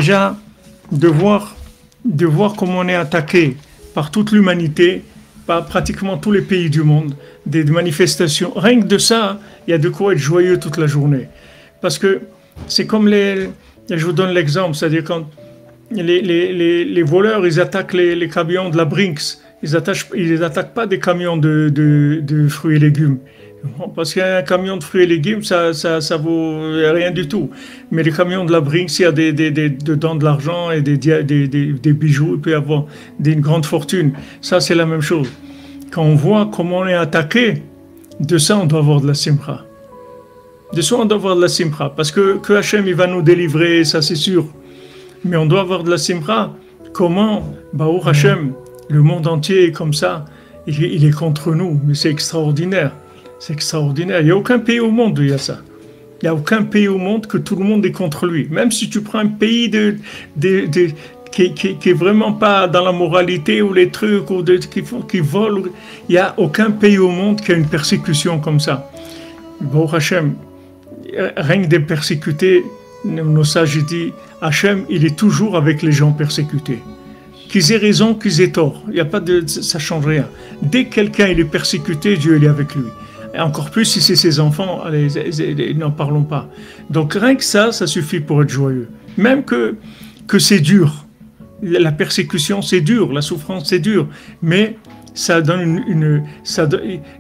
déjà de voir comment on est attaqué par toute l'humanité, par pratiquement tous les pays du monde, des manifestations. Rien que de ça, il y a de quoi être joyeux toute la journée. Parce que c'est comme je vous donne l'exemple, c'est-à-dire quand les voleurs, ils attaquent les camions de la Brinks, ils attaquent pas des camions de fruits et légumes. Parce qu'un camion de fruits et légumes, ça vaut rien du tout. Mais les camions de la Brinks, il y a dedans de l'argent et des bijoux, il peut y avoir une grande fortune. Ça, c'est la même chose. Quand on voit comment on est attaqué, de ça, on doit avoir de la simcha. De ça, on doit avoir de la simcha. Parce que Hachem, il va nous délivrer, ça c'est sûr. Mais on doit avoir de la simcha. Comment, Baruch Hachem, le monde entier est comme ça, il est contre nous. Mais c'est extraordinaire. C'est extraordinaire. Il n'y a aucun pays au monde où il y a ça. Il n'y a aucun pays au monde que tout le monde est contre lui. Même si tu prends un pays qui est vraiment pas dans la moralité ou les trucs ou qui volent, il n'y a aucun pays au monde qui a une persécution comme ça. Bon, Hachem, rien que des persécutés, nos sages disent, Hachem, il est toujours avec les gens persécutés. Qu'ils aient raison, qu'ils aient tort. Il y a pas ça change rien. Dès que quelqu'un il est persécuté, Dieu il est avec lui. Et encore plus si c'est ses enfants, allez, n'en parlons pas. Donc rien que ça suffit pour être joyeux. Même que c'est dur. La persécution, c'est dur. La souffrance, c'est dur. Mais ça donne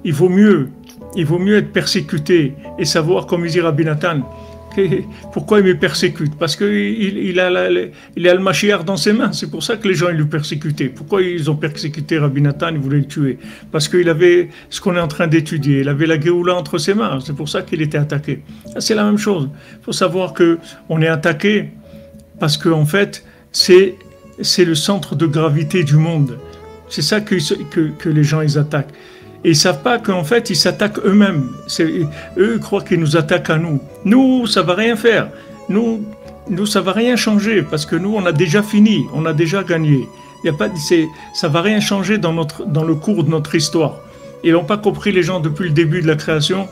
il vaut mieux être persécuté et savoir, comme il dit Rabbi Nathan, pourquoi il me persécute? Parce qu'il a le Mashiach dans ses mains. C'est pour ça que les gens ils le persécutaient. Pourquoi ils ont persécuté Rabbi Nathan? Ils voulaient le tuer. Parce qu'il avait ce qu'on est en train d'étudier. Il avait la Géoula entre ses mains. C'est pour ça qu'il était attaqué. C'est la même chose. Il faut savoir qu'on est attaqué parce qu'en fait, c'est le centre de gravité du monde. C'est ça que les gens ils attaquent. Et ils ne savent pas qu'en fait, ils s'attaquent eux-mêmes. Eux croient qu'ils nous attaquent à nous. Nous, ça ne va rien faire. Nous, ça ne va rien changer parce que nous, on a déjà fini, on a déjà gagné. Ça ne va rien changer dans le cours de notre histoire. Ils n'ont pas compris, les gens, depuis le début de la création,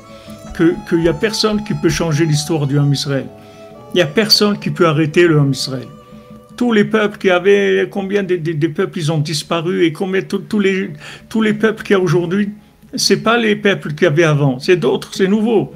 qu'il n'y a personne qui peut changer l'histoire du Ham Israël. Il n'y a personne qui peut arrêter le Ham Israël. Tous les peuples qui avaient, combien des peuples ils ont disparu et combien tous les peuples qu'il y a aujourd'hui, c'est pas les peuples qu'il y avait avant, c'est d'autres, c'est nouveau.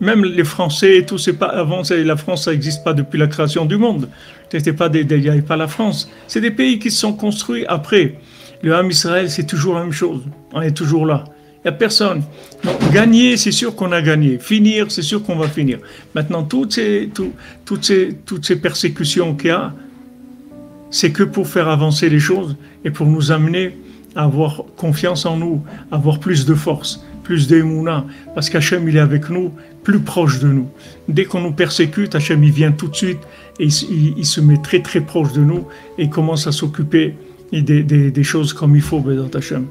Même les Français et tout, c'est pas avant, la France ça n'existe pas depuis la création du monde. Il n'y avait pas la France. C'est des pays qui se sont construits après. Le Ham Israël, c'est toujours la même chose. On est toujours là. Il n'y a personne. Donc, gagner, c'est sûr qu'on a gagné. Finir, c'est sûr qu'on va finir. Maintenant, toutes ces persécutions qu'il y a, c'est que pour faire avancer les choses et pour nous amener à avoir confiance en nous, à avoir plus de force, plus d'émouna, parce qu'Hachem, il est avec nous, plus proche de nous. Dès qu'on nous persécute, Hachem, il vient tout de suite et il se met très très proche de nous et il commence à s'occuper des choses comme il faut, Bézat Hachem.